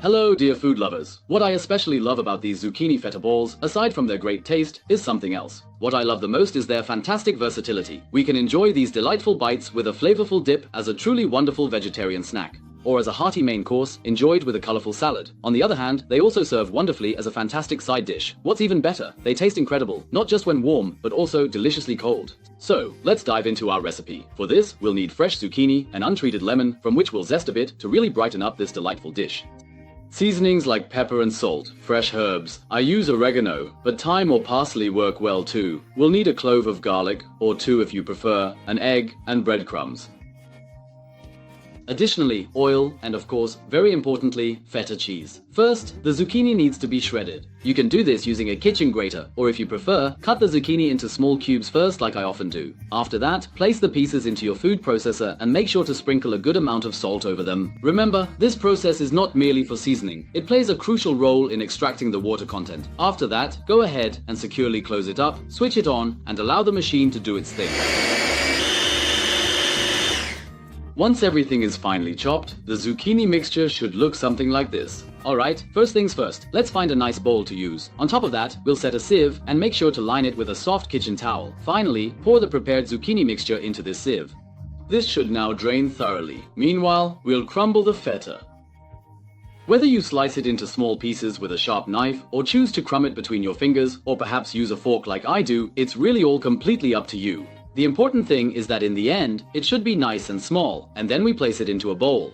Hello dear food lovers. What I especially love about these zucchini feta balls, aside from their great taste, is something else. What I love the most is their fantastic versatility. We can enjoy these delightful bites with a flavorful dip as a truly wonderful vegetarian snack, or as a hearty main course enjoyed with a colorful salad. On the other hand, they also serve wonderfully as a fantastic side dish. What's even better, they taste incredible, not just when warm, but also deliciously cold. So, let's dive into our recipe. For this, we'll need fresh zucchini and untreated lemon, from which we'll zest a bit to really brighten up this delightful dish. Seasonings like pepper and salt, fresh herbs. I use oregano, but thyme or parsley work well too. We'll need a clove of garlic, or two if you prefer, an egg, and breadcrumbs. Additionally, oil and of course, very importantly, feta cheese. First, the zucchini needs to be shredded. You can do this using a kitchen grater, or if you prefer, cut the zucchini into small cubes first like I often do. After that, place the pieces into your food processor and make sure to sprinkle a good amount of salt over them. Remember, this process is not merely for seasoning. It plays a crucial role in extracting the water content. After that, go ahead and securely close it up, switch it on, and allow the machine to do its thing. Once everything is finely chopped, the zucchini mixture should look something like this. Alright, first things first, let's find a nice bowl to use. On top of that, we'll set a sieve and make sure to line it with a soft kitchen towel. Finally, pour the prepared zucchini mixture into this sieve. This should now drain thoroughly. Meanwhile, we'll crumble the feta. Whether you slice it into small pieces with a sharp knife, or choose to crumb it between your fingers, or perhaps use a fork like I do, it's really all completely up to you. The important thing is that in the end, it should be nice and small, and then we place it into a bowl.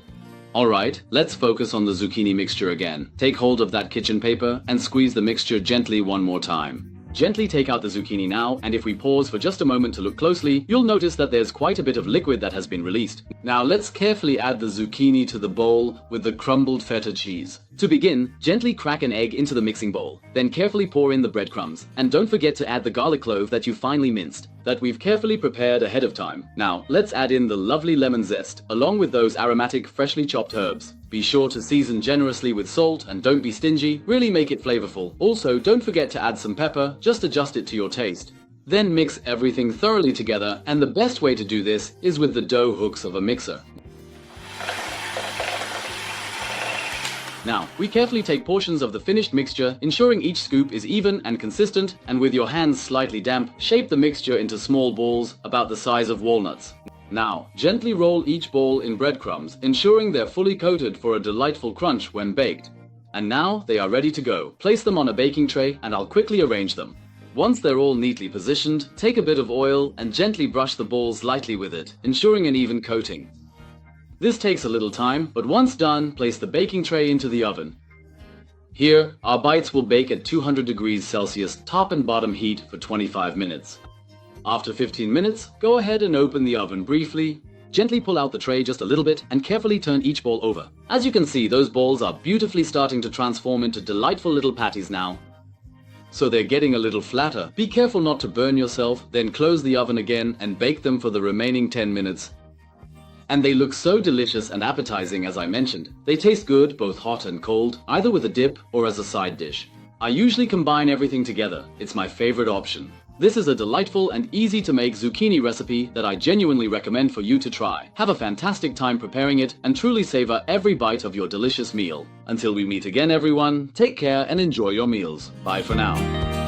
Alright, let's focus on the zucchini mixture again. Take hold of that kitchen paper and squeeze the mixture gently one more time. Gently take out the zucchini now, and if we pause for just a moment to look closely, you'll notice that there's quite a bit of liquid that has been released. Now let's carefully add the zucchini to the bowl with the crumbled feta cheese. To begin, gently crack an egg into the mixing bowl, then carefully pour in the breadcrumbs, and don't forget to add the garlic clove that you finely minced, that we've carefully prepared ahead of time. Now, let's add in the lovely lemon zest, along with those aromatic freshly chopped herbs. Be sure to season generously with salt and don't be stingy, really make it flavorful. Also, don't forget to add some pepper, just adjust it to your taste. Then mix everything thoroughly together, and the best way to do this is with the dough hooks of a mixer. Now, we carefully take portions of the finished mixture, ensuring each scoop is even and consistent, and with your hands slightly damp, shape the mixture into small balls about the size of walnuts. Now, gently roll each ball in breadcrumbs, ensuring they're fully coated for a delightful crunch when baked. And now, they are ready to go. Place them on a baking tray, and I'll quickly arrange them. Once they're all neatly positioned, take a bit of oil and gently brush the balls lightly with it, ensuring an even coating. This takes a little time, but once done, place the baking tray into the oven. Here, our bites will bake at 200 degrees Celsius top and bottom heat for 25 minutes. After 15 minutes, go ahead and open the oven briefly. Gently pull out the tray just a little bit and carefully turn each ball over. As you can see, those balls are beautifully starting to transform into delightful little patties now. So they're getting a little flatter. Be careful not to burn yourself, then close the oven again and bake them for the remaining 10 minutes. And they look so delicious and appetizing as I mentioned. They taste good both hot and cold, either with a dip or as a side dish. I usually combine everything together. It's my favorite option. This is a delightful and easy to make zucchini recipe that I genuinely recommend for you to try. Have a fantastic time preparing it and truly savor every bite of your delicious meal. Until we meet again everyone, take care and enjoy your meals. Bye for now.